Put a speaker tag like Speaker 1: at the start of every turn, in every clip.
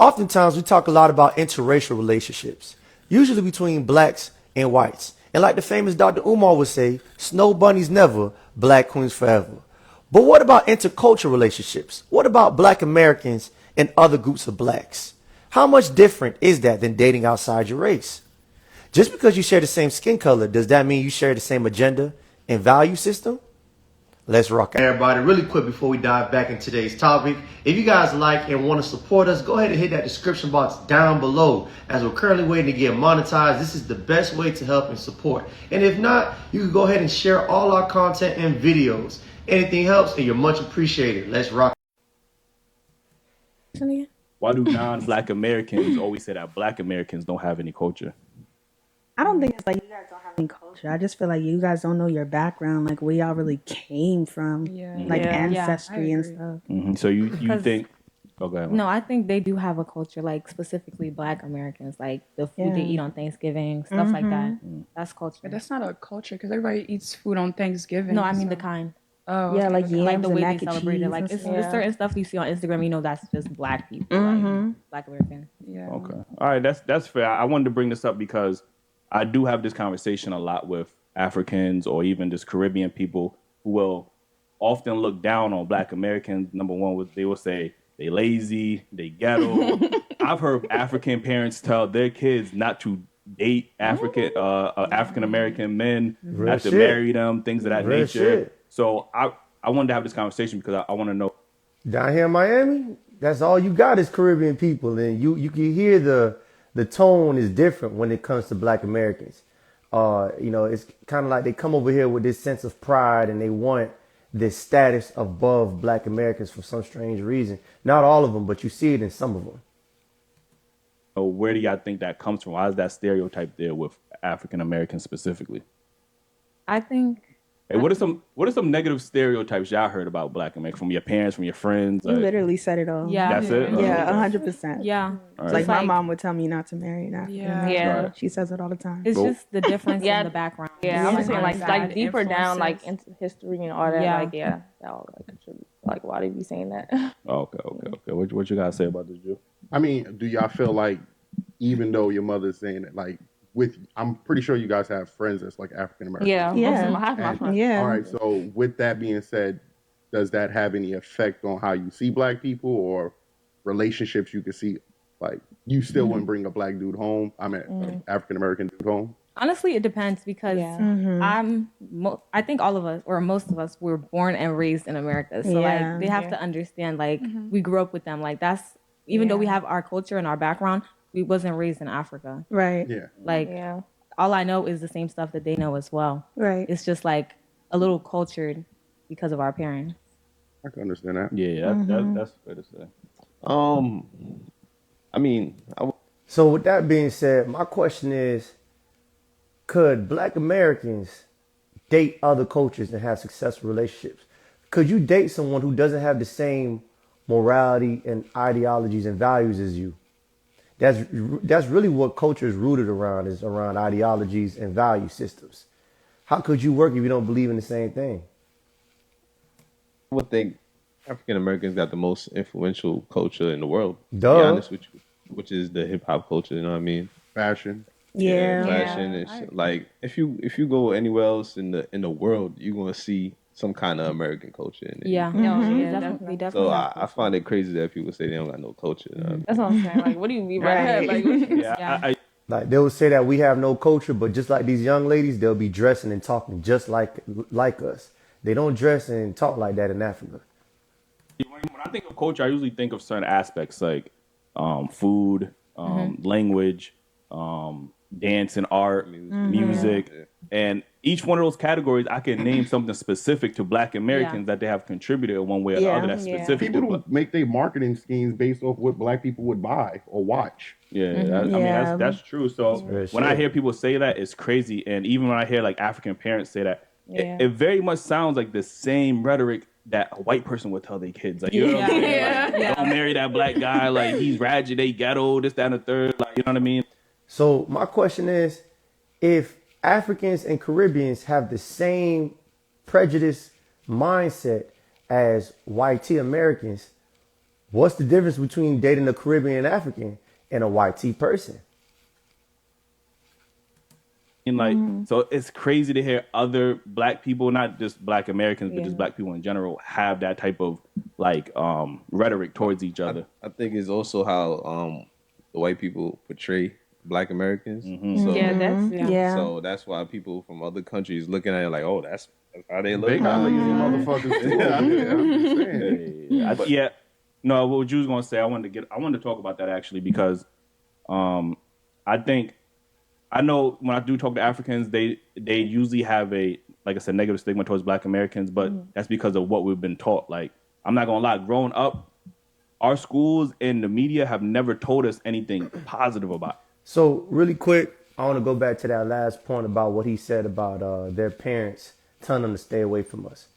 Speaker 1: Oftentimes, we talk a lot about interracial relationships, usually between blacks and whites. And like the famous Dr. Umar would say, snow bunnies never, black queens forever. But what about intercultural relationships? What about black Americans and other groups of blacks? How much different is that than dating outside your race? Just because you share the same skin color, does that mean you share the same agenda and value system? Let's rock it. Everybody, really quick before we dive back into today's topic, if you guys like and want to support us, go ahead and hit that description box down below. As we're currently waiting to get monetized, this is the best way to help and support. And if not, you can go ahead and share all our content and videos. Anything helps and you're much appreciated. Let's rock.
Speaker 2: Why do non-black Americans always say that black Americans don't have any culture?
Speaker 3: I don't think it's like you guys don't have any culture. I just feel like you guys don't know your background, like where y'all really came from, like ancestry and stuff.
Speaker 2: So you think? Oh, go ahead.
Speaker 4: No, I think they do have a culture, like specifically Black Americans, like the food they eat on Thanksgiving, stuff like that. That's culture.
Speaker 5: But that's not a culture because everybody eats food on Thanksgiving.
Speaker 4: No, I mean the kind.
Speaker 5: Oh,
Speaker 3: yeah,
Speaker 5: okay,
Speaker 3: like
Speaker 5: okay.
Speaker 3: yams
Speaker 4: Like the
Speaker 3: and
Speaker 4: way
Speaker 3: mac
Speaker 4: they
Speaker 3: and
Speaker 4: celebrate it.
Speaker 3: cheese
Speaker 4: Like
Speaker 3: and
Speaker 4: it's
Speaker 3: stuff.
Speaker 4: certain stuff you see on Instagram, you know that's just Black people, like Black American.
Speaker 5: Yeah.
Speaker 2: Okay. All right. That's fair. I wanted to bring this up because I do have this conversation a lot with Africans or even just Caribbean people who will often look down on Black Americans. Number one, they will say they lazy, they ghetto. I've heard African parents tell their kids not to date African American men, not to marry them, things of that
Speaker 1: Real
Speaker 2: nature.
Speaker 1: shit.
Speaker 2: So I wanted to have this conversation because I want to know.
Speaker 1: Down here in Miami, that's all you got is Caribbean people, and you can hear the tone is different when it comes to Black Americans. It's kind of like they come over here with this sense of pride and they want this status above Black Americans for some strange reason. Not all of them, but you see it in some of them.
Speaker 2: So where do y'all think that comes from? Why is that stereotype there with African Americans specifically?
Speaker 4: I think
Speaker 2: Hey, what are some negative stereotypes y'all heard about Black Americans from your parents, from your friends?
Speaker 3: You literally said it all.
Speaker 4: Yeah.
Speaker 2: That's it?
Speaker 3: Yeah, 100%.
Speaker 4: yeah,
Speaker 2: All
Speaker 3: Like my mom would tell me not to marry an African
Speaker 5: Yeah.
Speaker 3: American.
Speaker 6: Yeah.
Speaker 2: Right.
Speaker 3: She says it all the time.
Speaker 4: it's
Speaker 2: Well-
Speaker 4: just the difference
Speaker 6: Yeah.
Speaker 4: in the background.
Speaker 6: Yeah, I'm
Speaker 3: Yeah.
Speaker 6: saying like
Speaker 5: Side
Speaker 6: deeper down, like
Speaker 5: influences.
Speaker 6: into history and all that.
Speaker 4: Yeah.
Speaker 6: Like that all like contribute. Like why they be saying that?
Speaker 2: Okay. What you guys say about this, Drew?
Speaker 7: I mean, do y'all feel like even though your mother's saying it, like I'm pretty sure you guys have friends that's like African American.
Speaker 6: Yeah,
Speaker 3: Yeah.
Speaker 6: most of my half my
Speaker 7: And-
Speaker 6: friends.
Speaker 3: Yeah.
Speaker 7: All right. So with that being said, does that have any effect on how you see Black people or relationships you can see? Like you still wouldn't bring a Black dude home. I mean, an African American dude home.
Speaker 4: Honestly, it depends because I think all of us or most of us were born and raised in America, so
Speaker 3: Yeah.
Speaker 4: like they have to understand like we grew up with them. Like that's even though we have our culture and our background, we wasn't raised in Africa.
Speaker 3: Right.
Speaker 7: Yeah.
Speaker 4: Like
Speaker 6: Yeah.
Speaker 4: all I know is the same stuff that they know as well.
Speaker 3: Right.
Speaker 4: It's just like a little cultured because of our parents.
Speaker 7: I can understand that.
Speaker 2: Yeah, that's fair to say.
Speaker 8: I mean,
Speaker 1: So with that being said, my question is, could Black Americans date other cultures and have successful relationships? Could you date someone who doesn't have the same morality and ideologies and values as you? That's really what culture is rooted around, is around ideologies and value systems. How could you work if you don't believe in the same thing?
Speaker 8: I would think African Americans got the most influential culture in the world. To
Speaker 1: Duh.
Speaker 8: be honest with you, which is the hip hop culture. You know what I mean?
Speaker 7: Fashion.
Speaker 3: Yeah.
Speaker 8: Fashion and shit. Like if you go anywhere else in the world, you're gonna see some kind of American culture in it.
Speaker 4: Yeah,
Speaker 6: definitely.
Speaker 4: definitely.
Speaker 8: So I find it crazy that people say they don't got no culture. You know what I mean?
Speaker 6: That's what I'm saying. Like what do you mean by that?
Speaker 3: Right.
Speaker 6: Like what you-
Speaker 2: Yeah,
Speaker 1: Like they would say that we have no culture, but just like these young ladies, they'll be dressing and talking just like us. They don't dress and talk like that in Africa.
Speaker 2: when I think of culture, I usually think of certain aspects like food, language, dance and art, music, and each one of those categories, I can name something specific to Black Americans that they have contributed in one way or the other that's specific
Speaker 7: People
Speaker 2: to
Speaker 7: don't make their marketing schemes based off what Black people would buy or watch.
Speaker 2: I mean that's true. So
Speaker 1: real
Speaker 2: when I
Speaker 1: shit.
Speaker 2: hear people say that, it's crazy. And even when I hear like African parents say that, it very much sounds like the same rhetoric that a white person would tell their kids. Like, you know what I'm saying? Like, don't marry that Black guy. Like he's ratchet, they ghetto, this, that, and the third. Like, you know what I mean?
Speaker 1: So my question is, if Africans and Caribbeans have the same prejudice mindset as white Americans, What's the difference between dating a Caribbean African and a white T person?
Speaker 2: And like, so it's crazy to hear other black people, not just black Americans, but just black people in general, have that type of like rhetoric towards each other.
Speaker 8: I think it's also how the white people portray black Americans. So,
Speaker 6: Yeah, that's
Speaker 3: Yeah.
Speaker 8: so that's why people from other countries looking at it like, oh, that's how they look.
Speaker 7: They got lazy motherfuckers too. Yeah, I'm just saying.
Speaker 2: Yeah. No, what you was gonna say, I wanted to talk about that actually because I know when I do talk to Africans, they usually have a, like I said, negative stigma towards black Americans, but that's because of what we've been taught. Like, I'm not gonna lie, growing up, our schools and the media have never told us anything positive about it.
Speaker 1: So really quick, I want to go back to that last point about what he said about their parents telling them to stay away from us,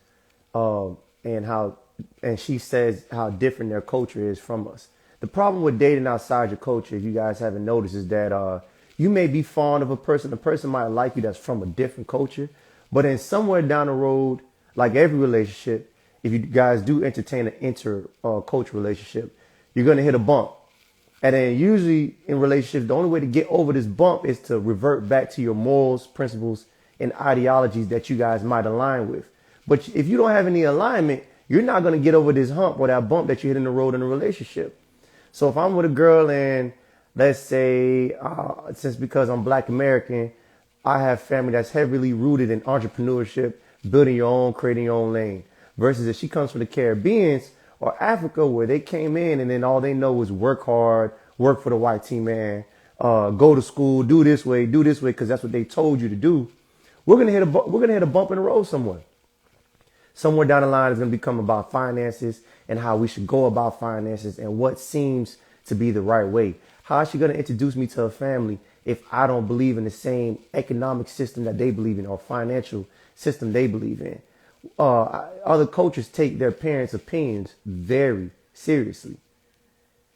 Speaker 1: and she says how different their culture is from us. The problem with dating outside your culture, if you guys haven't noticed, is that you may be fond of a person might like you that's from a different culture, but then somewhere down the road, like every relationship, if you guys do entertain an intercultural relationship, you're gonna hit a bump. And then usually in relationships, the only way to get over this bump is to revert back to your morals, principles, and ideologies that you guys might align with. But if you don't have any alignment, you're not going to get over this hump or that bump that you hit in the road in a relationship. So if I'm with a girl and let's say, since because I'm black American, I have family that's heavily rooted in entrepreneurship, building your own, creating your own lane. Versus if she comes from the Caribbeans or Africa where they came in and then all they know is work hard, work for the white team, man, go to school, do this way, because that's what they told you to do. We're gonna hit a bump in the road somewhere. Somewhere down the line is gonna become about finances and how we should go about finances and what seems to be the right way. How is she gonna introduce me to her family if I don't believe in the same economic system that they believe in or financial system they believe in? Other cultures take their parents' opinions very seriously.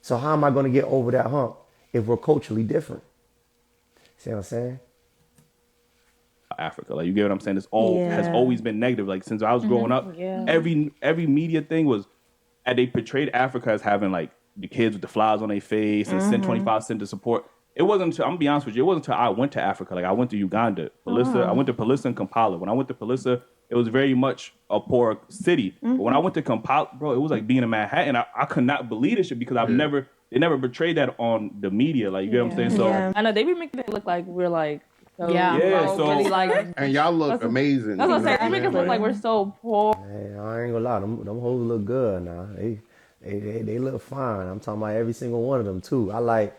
Speaker 1: So how am I going to get over that hump if we're culturally different? See what I'm saying?
Speaker 2: Africa, like, you get what I'm saying? It's all has always been negative. Like, since I was growing up, every media thing was, and they portrayed Africa as having like the kids with the flies on their face and send 25 cents to support. It wasn't until, I'm gonna be honest with you, it wasn't until I went to Africa. Like, I went to Uganda, Palissa. I went to Palissa and Kampala. When I went to Palissa, it was very much a poor city. But when I went to Kampala, bro, it was like being in Manhattan. I could not believe this shit because they never portrayed that on the media. Like, you get what I'm saying? So
Speaker 6: I know they be making it look like we're like so
Speaker 2: so
Speaker 6: really like,
Speaker 7: And y'all look amazing.
Speaker 6: that's what I'm saying.
Speaker 7: You know
Speaker 6: They make us
Speaker 7: what
Speaker 6: look like we're so poor.
Speaker 1: Hey, I ain't gonna lie, them hoes look good now. They look fine. I'm talking about every single one of them too. I like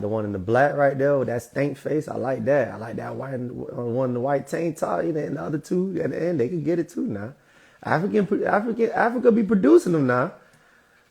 Speaker 1: the one in the black right there with that stank face. I like that. I like that white one in the white tank top. And the other two at the end, they can get it too now. Africa be producing them now.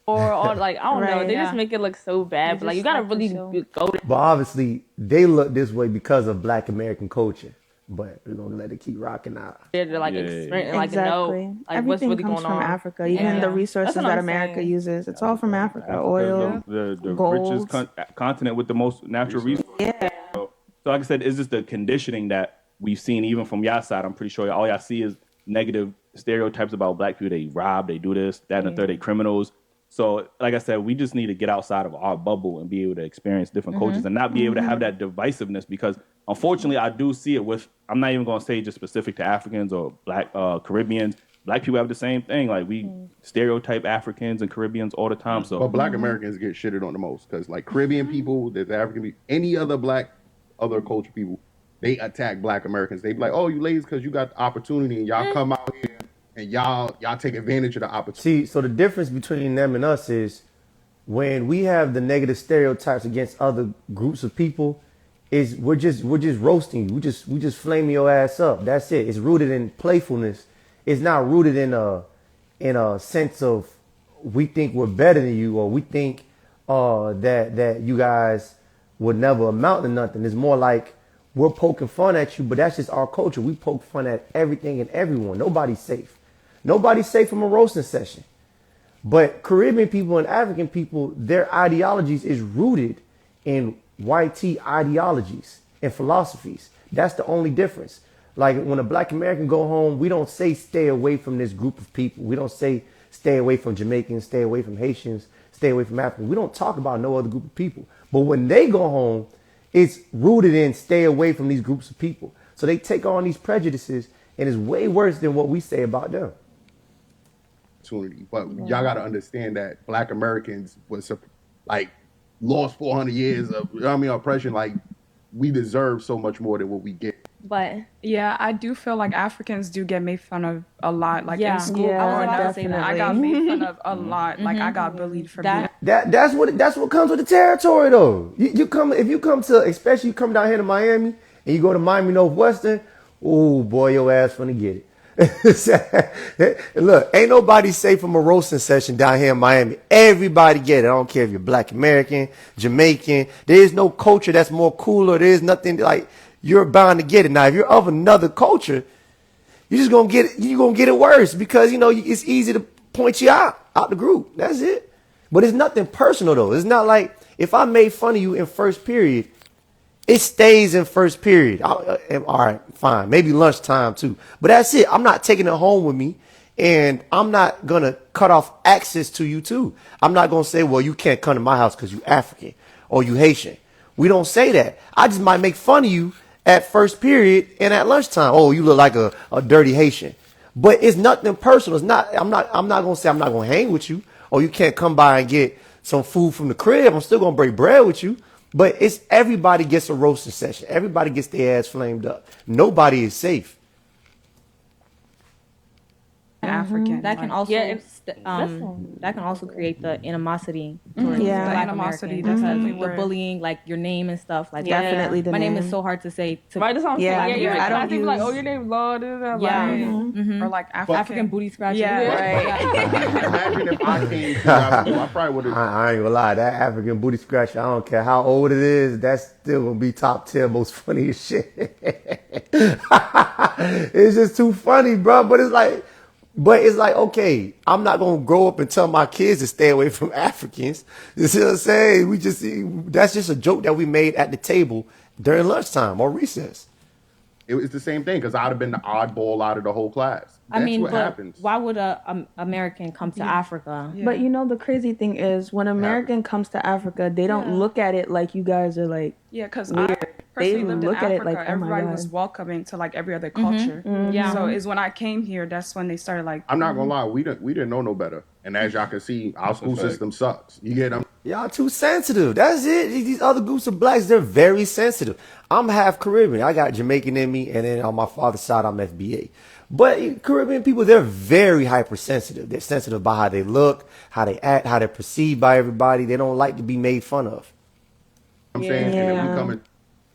Speaker 6: Or like, I don't know,
Speaker 3: Right,
Speaker 6: they just make it look so bad. But like, you gotta really go to
Speaker 1: But obviously, they look this way because of black American culture. But we're gonna let it keep rocking out.
Speaker 6: there to like experience, like
Speaker 3: Exactly.
Speaker 6: know like
Speaker 3: Everything
Speaker 6: what's really
Speaker 3: comes
Speaker 6: going
Speaker 3: from
Speaker 6: on.
Speaker 3: Africa. Even the resources
Speaker 6: That's what
Speaker 3: that
Speaker 6: I'm
Speaker 3: America
Speaker 6: saying.
Speaker 3: uses, it's all from Africa.
Speaker 2: Africa
Speaker 3: Oil,
Speaker 2: is the
Speaker 3: gold.
Speaker 2: richest continent with the most natural resources.
Speaker 3: Yeah.
Speaker 2: So like I said, it's just the conditioning that we've seen even from y'all side. I'm pretty sure all y'all see is negative stereotypes about black people. They rob, they do this, that, and the third, they criminals. So like I said, we just need to get outside of our bubble and be able to experience different cultures and not be able to have that divisiveness, because unfortunately I do see it with, I'm not even going to say just specific to Africans or black Caribbeans. Black people have the same thing. Like, we stereotype Africans and Caribbeans all the time. So
Speaker 7: But black Americans get shitted on the most because, like, Caribbean people, there's African people, any other other culture people, they attack black Americans. They be like, oh, you ladies because you got the opportunity and y'all come out here and y'all take advantage of the opportunity.
Speaker 1: See, so the difference between them and us is when we have the negative stereotypes against other groups of people, is we're just roasting you. We just flaming your ass up. That's it. It's rooted in playfulness. It's not rooted in a sense of we think we're better than you or we think that you guys would never amount to nothing. It's more like we're poking fun at you, but that's just our culture. We poke fun at everything and everyone. Nobody's safe. Nobody's safe from a roasting session. But Caribbean people and African people, their ideologies is rooted in white tea ideologies and philosophies. That's the only difference. Like, when a black American go home, we don't say stay away from this group of people. We don't say stay away from Jamaicans, stay away from Haitians, stay away from Africa. We don't talk about no other group of people. But when they go home, it's rooted in stay away from these groups of people. So they take on these prejudices, and it's way worse than what we say about them.
Speaker 7: But y'all got to understand that Black Americans was like lost 400 years of oppression. Like, we deserve so much more than what we get.
Speaker 6: But
Speaker 5: Yeah, I do feel like Africans do get made fun of a lot. Like
Speaker 4: Yeah.
Speaker 5: in school,
Speaker 3: Yeah,
Speaker 5: growing up,
Speaker 3: definitely.
Speaker 5: I got made fun of a lot. Like I got bullied for being.
Speaker 4: That
Speaker 1: That's what comes with the territory, though. You come if you come to, especially you come down here to Miami and you go to Miami Northwestern. Oh boy, your ass finna get it. Look, ain't nobody safe from a roasting session down here in Miami. Everybody get it. I don't care if you're Black American, Jamaican. There is no culture that's more cooler. There is nothing like, you're bound to get it. Now, if you're of another culture, you're just gonna get it. You're gonna get it worse because it's easy to point you out the group. That's it. But it's nothing personal though. It's not like if I made fun of you in first period, it stays in first period. All right, fine. Maybe lunchtime too. But that's it. I'm not taking it home with me. And I'm not going to cut off access to you too. I'm not going to say, well, you can't come to my house because you African or you Haitian. We don't say that. I just might make fun of you at first period and at lunchtime. Oh, you look like a dirty Haitian. But it's nothing personal. It's not. I'm not going to say I'm not going to hang with you. Or you can't come by and get some food from the crib. I'm still going to break bread with you. But it's everybody gets a roasting session. Everybody gets their ass flamed up. Nobody is safe.
Speaker 5: African.
Speaker 4: That can
Speaker 5: like,
Speaker 4: also
Speaker 6: listen.
Speaker 4: that can also create the animosity towards
Speaker 3: Yeah.
Speaker 4: Black
Speaker 5: The animosity,
Speaker 4: Americans,
Speaker 5: that's
Speaker 4: because
Speaker 5: definitely
Speaker 4: the
Speaker 5: where-
Speaker 4: bullying, like your name and stuff. Like
Speaker 3: Definitely the
Speaker 4: my name is
Speaker 3: name.
Speaker 4: so hard to say.
Speaker 6: right, that's what I'm
Speaker 3: Yeah,
Speaker 6: saying. Yeah,
Speaker 3: I
Speaker 6: you're
Speaker 3: don't
Speaker 6: people like,
Speaker 3: use-
Speaker 6: oh, your name's Lord.
Speaker 4: Yeah.
Speaker 5: or like
Speaker 4: African booty scratcher.
Speaker 5: Yeah,
Speaker 7: Imagine if I came to Africa, I probably would have.
Speaker 1: I ain't gonna lie, that African booty scratcher, I don't care how old it is, that's still gonna be top 10 most funniest shit. It's just too funny, bro. But it's like, okay, I'm not gonna grow up and tell my kids to stay away from Africans. You see what I'm saying? That's just a joke that we made at the table during lunchtime or recess.
Speaker 7: It was the same thing because I'd have been the oddball out of the whole class. That's what
Speaker 4: but
Speaker 7: happens.
Speaker 4: why would a American come to Africa?
Speaker 5: Yeah.
Speaker 3: But the crazy thing is, when American comes to Africa, they don't look at it like you guys are like.
Speaker 5: Yeah, because I personally lived in
Speaker 3: look at
Speaker 5: Africa.
Speaker 3: it like, oh my
Speaker 5: everybody
Speaker 3: God.
Speaker 5: was welcoming to like every other culture.
Speaker 4: Yeah.
Speaker 5: So it's when I came here, that's when they started like.
Speaker 7: I'm not gonna lie, we didn't know no better. And as y'all can see, our school
Speaker 8: fact.
Speaker 7: system sucks. You get them?
Speaker 1: Y'all too sensitive. That's it. These other groups of blacks, they're very sensitive. I'm half Caribbean. I got Jamaican in me, and then on my father's side, I'm FBA. But Caribbean people, they're very hypersensitive. They're sensitive about how they look, how they act, how they're perceived by everybody. They don't like to be made fun of.
Speaker 7: I'm saying, and then we
Speaker 3: Yeah.
Speaker 7: come in,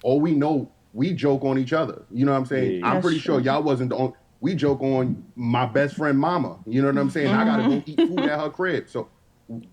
Speaker 7: all we know, we joke on each other. You know what I'm saying?
Speaker 2: Yeah.
Speaker 7: I'm pretty sure y'all wasn't the only. We joke on my best friend mama. You know what I'm saying? I gotta go eat food at her crib. So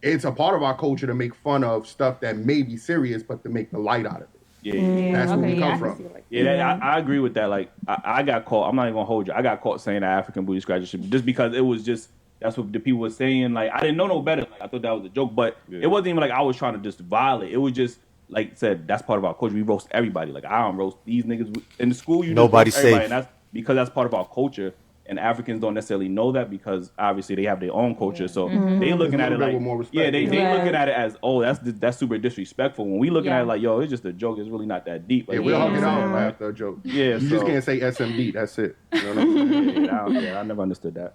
Speaker 7: it's a part of our culture to make fun of stuff that may be serious, but to make the light out of it.
Speaker 2: Yeah.
Speaker 7: That's where we
Speaker 6: Okay, yeah, I
Speaker 7: come
Speaker 6: can
Speaker 7: from.
Speaker 6: see it like
Speaker 2: Yeah, I agree with that. Like, I got caught. I'm not even gonna hold you. I got caught saying that African booty scratcher shit just because it was just that's what the people were saying. Like, I didn't know no better. Like, I thought that was a joke, but it wasn't even like I was trying to just violate. It was just like I said, that's part of our culture. We roast everybody. Like, I don't roast these niggas in the school. You
Speaker 1: Nobody's
Speaker 2: just roast everybody,
Speaker 1: safe.
Speaker 2: and that's because that's part of our culture. And Africans don't necessarily know that because obviously they have their own culture. So they looking at it
Speaker 7: Little bit
Speaker 2: like,
Speaker 7: with more respect.
Speaker 2: yeah, they
Speaker 3: Right.
Speaker 2: looking at it as, oh, that's super disrespectful. When we looking at it like, yo, it's just a joke. It's really not that deep. Like,
Speaker 7: Yeah, we'll hug it out
Speaker 2: saying?
Speaker 7: after a joke.
Speaker 2: Yeah,
Speaker 7: You
Speaker 2: so-
Speaker 7: just can't say SMD. That's it. You know what I'm saying?
Speaker 2: Yeah, I never understood that.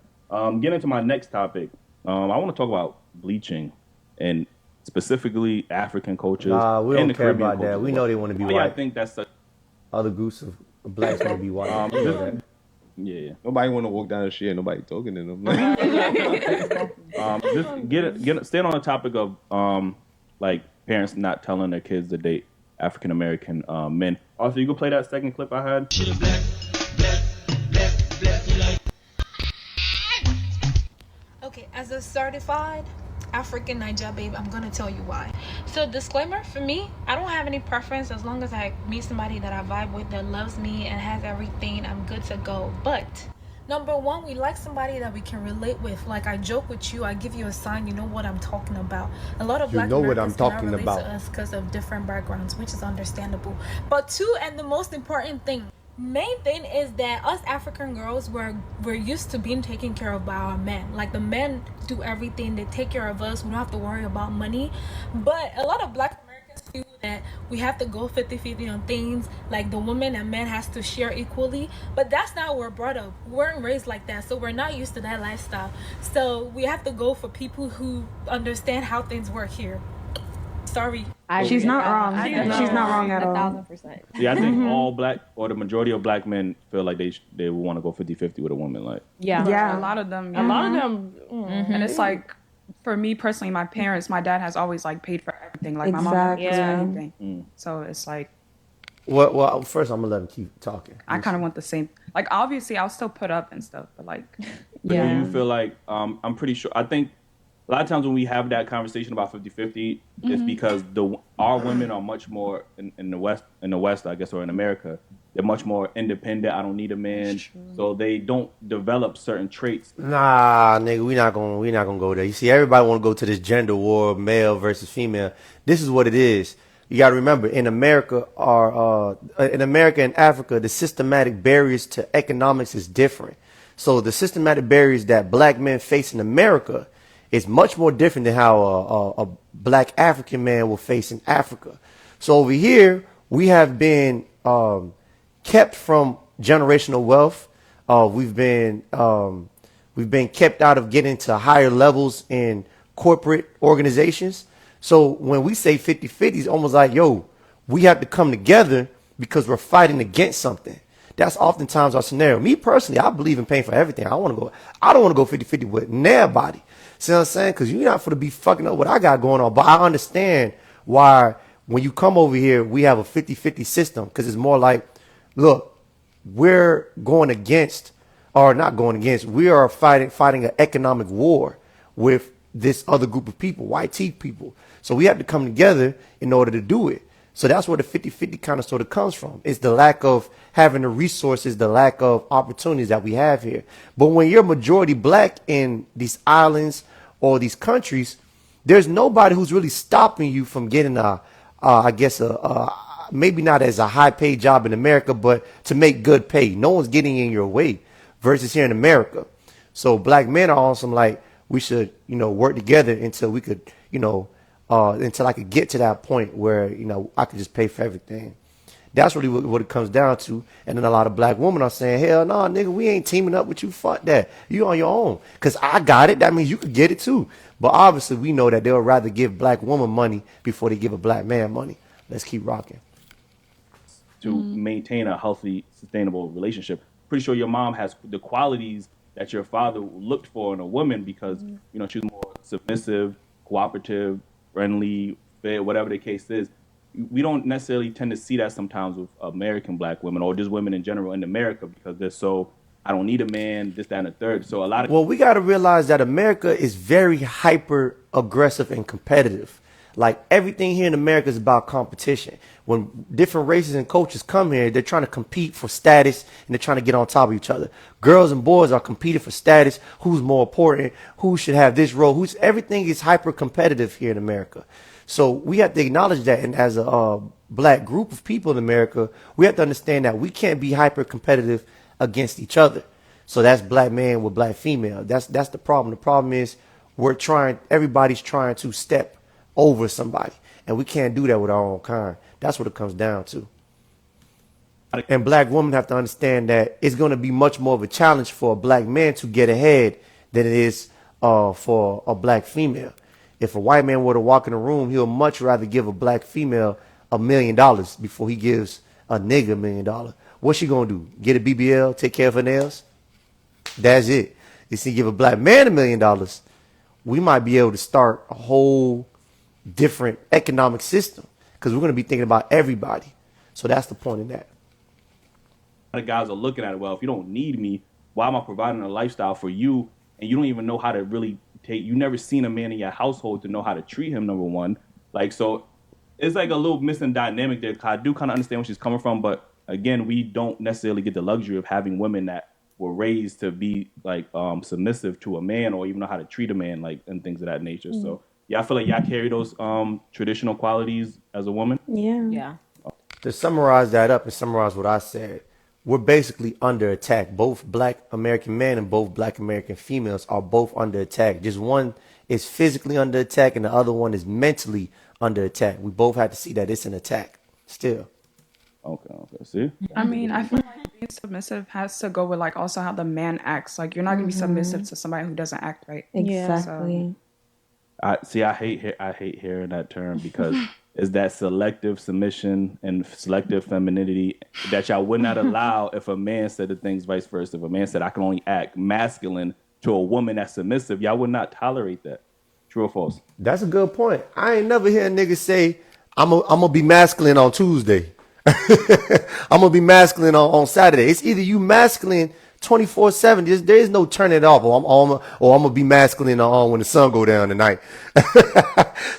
Speaker 2: Getting into my next topic, I want to talk about bleaching and specifically African cultures.
Speaker 1: Nah, we
Speaker 2: and
Speaker 1: don't
Speaker 2: the
Speaker 1: care
Speaker 2: Caribbean
Speaker 1: about that.
Speaker 2: culture
Speaker 1: We
Speaker 2: as
Speaker 1: know
Speaker 2: well.
Speaker 1: they want to be
Speaker 2: Why y'all
Speaker 1: white.
Speaker 2: think that's such?
Speaker 1: Other groups of blacks want to be white. We know that.
Speaker 2: Yeah.
Speaker 8: Nobody want to walk down the street and nobody talking to them.
Speaker 2: Just staying on the topic of like parents not telling their kids to date African American men. Also, you can play that second clip I had.
Speaker 9: Okay, as a certified African Niger babe, I'm gonna tell you why. So disclaimer, for me, I don't have any preference. As long as I meet somebody that I vibe with, that loves me and has everything, I'm good to go. But number one, we like somebody that we can relate with. Like, I joke with you, I give you a sign, you know what I'm talking about. A lot of
Speaker 1: You
Speaker 9: black
Speaker 1: know what
Speaker 9: Americans
Speaker 1: I'm
Speaker 9: cannot
Speaker 1: talking
Speaker 9: relate
Speaker 1: about.
Speaker 9: to us because of different backgrounds, which is understandable. But two, and the most important thing, main thing is that us African girls we're used to being taken care of by our men. Like the men do everything, they take care of us. We don't have to worry about money. But a lot of black Americans feel that we have to go 50-50 on things, like the woman and men has to share equally. But that's not how we're brought up. We weren't raised like that, so we're not used to that lifestyle. So we have to go for people who understand how things work here. Sorry.
Speaker 3: She's not wrong. She's not wrong at all.
Speaker 4: 1,000%.
Speaker 2: Yeah, I think all black or the majority of black men feel like they want to go 50-50 with a woman. Like,
Speaker 3: Yeah.
Speaker 5: A lot of them.
Speaker 6: A lot of them.
Speaker 5: And it's like, for me personally, my dad has always like paid for everything. Like my mom never paid for
Speaker 3: Exactly.
Speaker 5: anything. So it's like,
Speaker 1: Well, first I'm gonna let him keep talking.
Speaker 5: I kind of want the same. Like obviously, I'll still put up and stuff, but like,
Speaker 2: do you feel like I'm pretty sure? I think a lot of times when we have that conversation about 50-50, it's because our women are much more in the West, I guess, or in America. They're much more independent. I don't need a man, so they don't develop certain traits.
Speaker 1: Nah, nigga, we not gonna go there. You see, everybody want to go to this gender war, male versus female. This is what it is. You got to remember, in America and Africa, the systematic barriers to economics is different. So the systematic barriers that black men face in America is much more different than how a black African man will face in Africa. So over here, we have been kept from generational wealth. We've been kept out of getting to higher levels in corporate organizations. So when we say 50-50, it's almost like, yo, we have to come together because we're fighting against something. That's oftentimes our scenario. Me personally, I believe in paying for everything. I don't want to go 50-50 with nobody. See what I'm saying? Because you're not for to be fucking up what I got going on. But I understand why when you come over here, we have a 50-50 system. Because it's more like, look, we're going against, or not going against, we are fighting an economic war with this other group of people, white teeth people. So we have to come together in order to do it. So that's where the 50-50 kind of sort of comes from. It's the lack of having the resources, the lack of opportunities that we have here. But when you're majority black in these islands or these countries, there's nobody who's really stopping you from getting maybe not as a high paid job in America, but to make good pay. No one's getting in your way versus here in America. So black men are on some like, we should, work together until we could, until I could get to that point where, I could just pay for everything. That's really what it comes down to. And then a lot of black women are saying, hell no, nigga, we ain't teaming up with you. Fuck that. You on your own. Because I got it. That means you could get it too. But obviously we know that they'll rather give black woman money before they give a black man money. Let's keep rocking.
Speaker 2: To maintain a healthy, sustainable relationship. Pretty sure your mom has the qualities that your father looked for in a woman because, she's more submissive, cooperative, friendly, fair, whatever the case is. We don't necessarily tend to see that sometimes with American black women or just women in general in America because they're so, I don't need a man, this, that, and the third. So
Speaker 1: Well, we got to realize that America is very hyper aggressive and competitive. Like everything here in America is about competition. When different races and cultures come here, they're trying to compete for status and they're trying to get on top of each other. Girls and boys are competing for status. Who's more important? Who should have this role? Everything is hyper competitive here in America. So we have to acknowledge that. And as a black group of people in America, we have to understand that we can't be hyper competitive against each other. So that's black man with black female. That's the problem. The problem is everybody's trying to step over somebody. And we can't do that with our own kind. That's what it comes down to. And black women have to understand that it's going to be much more of a challenge for a black man to get ahead than it is for a black female. If a white man were to walk in a room, he'll much rather give a black female $1 million before he gives a nigga $1 million. What's she going to do? Get a BBL, take care of her nails? That's it. If she give a black man $1 million, we might be able to start a whole different economic system because we're going to be thinking about everybody. So that's the point of that.
Speaker 2: The guys are looking at it, well, if you don't need me, why am I providing a lifestyle for you? And you don't even know how to really you never seen a man in your household to know how to treat him, number one. Like, so it's like a little missing dynamic there. I do kind of understand where she's coming from, but again, we don't necessarily get the luxury of having women that were raised to be like submissive to a man or even know how to treat a man, like, and things of that nature. So yeah, I feel like y'all carry those traditional qualities as a woman.
Speaker 3: Yeah.
Speaker 4: Yeah.
Speaker 1: To summarize that up and summarize what I said, we're basically under attack. Both black American men and both black American females are both under attack. Just one is physically under attack and the other one is mentally under attack. We both have to see that it's an attack still.
Speaker 2: Okay. See?
Speaker 5: I mean, I feel like being submissive has to go with like also how the man acts. Like you're not gonna be submissive to somebody who doesn't act right.
Speaker 3: Exactly.
Speaker 2: I hate hearing that term because it's that selective submission and selective femininity that y'all would not allow if a man said the things vice versa. If a man said I can only act masculine to a woman that's submissive, y'all would not tolerate that. True or false?
Speaker 1: That's a good point. I ain't never hear a nigga say, I'm gonna be masculine on Tuesday. I'm gonna be masculine on Saturday. It's either you masculine 24/7. There is no turning it off. Or I'm gonna be masculine on when the sun go down tonight.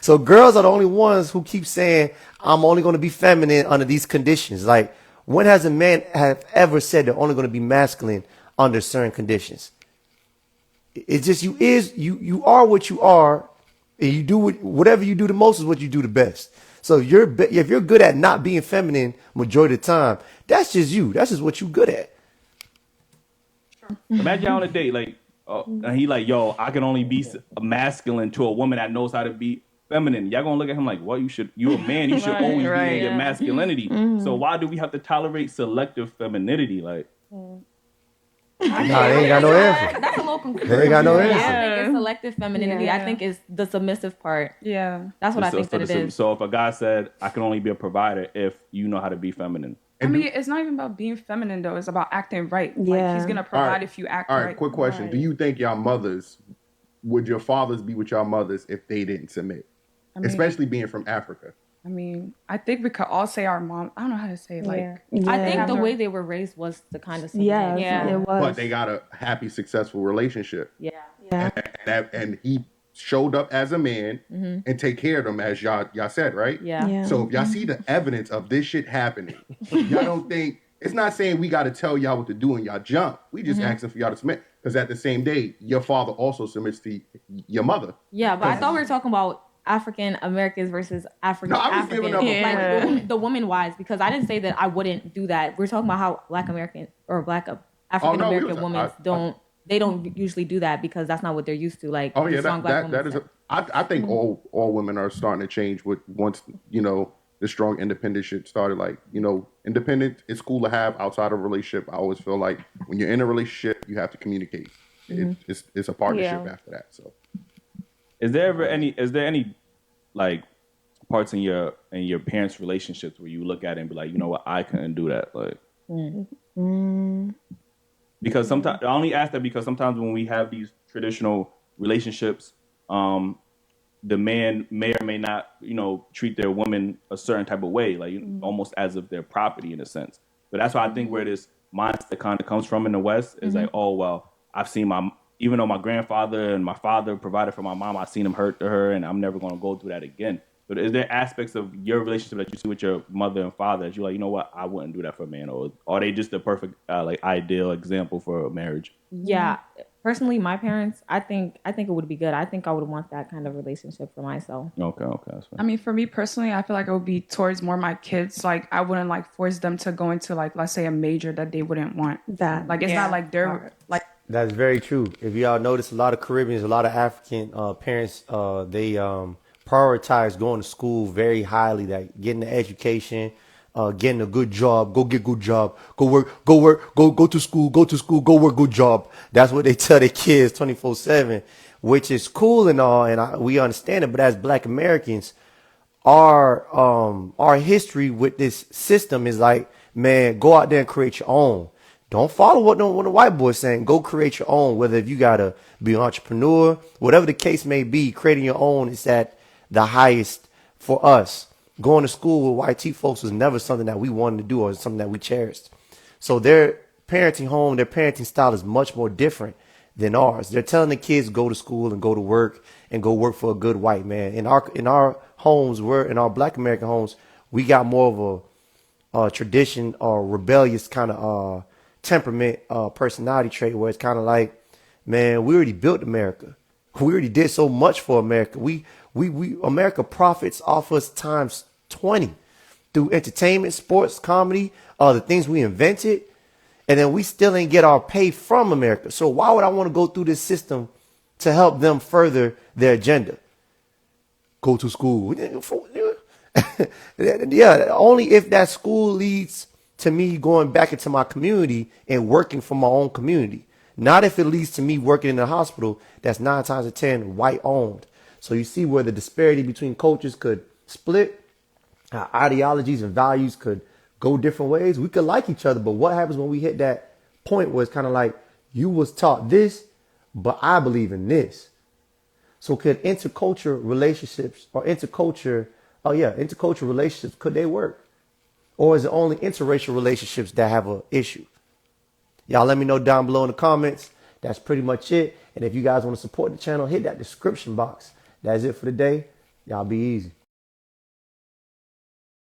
Speaker 1: So girls are the only ones who keep saying I'm only gonna be feminine under these conditions. Like, when has a man have ever said they're only gonna be masculine under certain conditions? It's just you are what you are, and you do whatever you do the most is what you do the best. So if you're good at not being feminine majority of the time, that's just you. That's just what you good at.
Speaker 2: Imagine y'all on a date, like, and he like, yo, I can only be masculine to a woman that knows how to be feminine. Y'all gonna look at him like, what? You're a man. You should always be in your masculinity. So why do we have to tolerate selective femininity? Like,
Speaker 1: Nah, they ain't got no answer.
Speaker 4: That's a little confusing.
Speaker 1: They ain't got no
Speaker 4: I
Speaker 1: answer.
Speaker 4: don't think it's selective femininity.
Speaker 5: Yeah.
Speaker 4: I think it's the submissive part.
Speaker 5: Yeah.
Speaker 4: That's what I think that it is.
Speaker 2: So if a guy said, I can only be a provider if you know how to be feminine.
Speaker 5: I mean, it's not even about being feminine though. It's about acting right.
Speaker 3: Yeah.
Speaker 5: Like he's gonna provide
Speaker 7: Alright.
Speaker 5: if you act
Speaker 7: All right,
Speaker 5: right.
Speaker 7: quick question. Do you think y'all mothers, would your fathers be with y'all mothers if they didn't submit?
Speaker 5: I mean,
Speaker 7: Especially being from Africa.
Speaker 5: I mean, I think we could all say our mom. I don't know how to say it. Like,
Speaker 4: I think the
Speaker 5: Yeah.
Speaker 4: way they were raised was the kind of
Speaker 3: Yeah,
Speaker 4: yeah.
Speaker 3: it was.
Speaker 7: But they got a happy, successful relationship.
Speaker 4: Yeah.
Speaker 3: Yeah.
Speaker 7: And he showed up as a man and take care of them, as y'all said, right?
Speaker 4: Yeah.
Speaker 3: Yeah.
Speaker 7: So if y'all see the evidence of this shit happening, y'all don't think, it's not saying we got to tell y'all what to do and y'all jump. We just asking for y'all to submit. Because at the same day, your father also submits to your mother.
Speaker 4: Yeah, but I thought we were talking about African Americans versus African
Speaker 7: No, I was
Speaker 4: Africans,
Speaker 7: giving up a
Speaker 4: like the woman wise, because I didn't say that I wouldn't do that. We're talking about how Black African African American women don't usually do that because that's not what they're used to. Like,
Speaker 7: Oh yeah,
Speaker 4: strong Black
Speaker 7: that
Speaker 4: women
Speaker 7: is.
Speaker 4: say.
Speaker 7: I think all women are starting to change. Once the strong independent shit started. Like independent is cool to have outside of a relationship. I always feel like when you're in a relationship, you have to communicate. It's a partnership after that. So,
Speaker 2: Is there any like parts in your parents' relationships where you look at it and be like, you know what, I couldn't do that, like. Because sometimes I only ask that because sometimes when we have these traditional relationships, the man may or may not, treat their woman a certain type of way, like almost as if they're property in a sense. But that's why I think where this mindset kind of comes from in the West is like, oh well, I've seen even though my grandfather and my father provided for my mom, I've seen him hurt to her, and I'm never going to go through that again. But is there aspects of your relationship that you see with your mother and father that you're like, you know what, I wouldn't do that for a man, or are they just the perfect ideal example for a marriage?
Speaker 4: Yeah, personally, my parents, I think it would be good. I think I would want that kind of relationship for myself.
Speaker 2: Okay, that's fine.
Speaker 5: I mean, for me personally, I feel like it would be towards more my kids. Like, I wouldn't force them to go into let's say a major that they wouldn't want.
Speaker 3: That.
Speaker 5: Like, it's not like they're like.
Speaker 1: That's very true. If y'all notice, a lot of Caribbeans, a lot of African parents, they prioritize going to school very highly, like getting an education, getting a good job, go get good job, go work, go to school, go work, good job. That's what they tell their kids 24/7, which is cool and all, and we understand it. But as Black Americans, our history with this system is like, man, go out there and create your own. Don't follow what the white boy's saying. Go create your own. Whether if you gotta be an entrepreneur, whatever the case may be, creating your own is at the highest for us. Going to school with YT folks was never something that we wanted to do or something that we cherished. So their parenting home, their parenting style is much more different than ours. They're telling the kids go to school and go to work and go work for a good white man. In our homes, in our Black American homes, we got more of a tradition or rebellious kind of temperament, personality trait where it's kind of like, man, we already built America. We already did so much for America. We America profits off us times 20 through entertainment, sports, comedy, the things we invented. And then we still ain't get our pay from America. So why would I want to go through this system to help them further their agenda? Go to school. Yeah, only if that school leads to me going back into my community and working for my own community. Not if it leads to me working in a hospital that's 9 times out of 10 white owned. So you see where the disparity between cultures could split, how ideologies and values could go different ways. We could like each other, but what happens when we hit that point where it's kind of like you was taught this, but I believe in this. So could intercultural relationships intercultural relationships, could they work? Or is it only interracial relationships that have an issue? Y'all let me know down below in the comments. That's pretty much it. And if you guys want to support the channel, hit that description box. That's it for the day. Y'all be easy.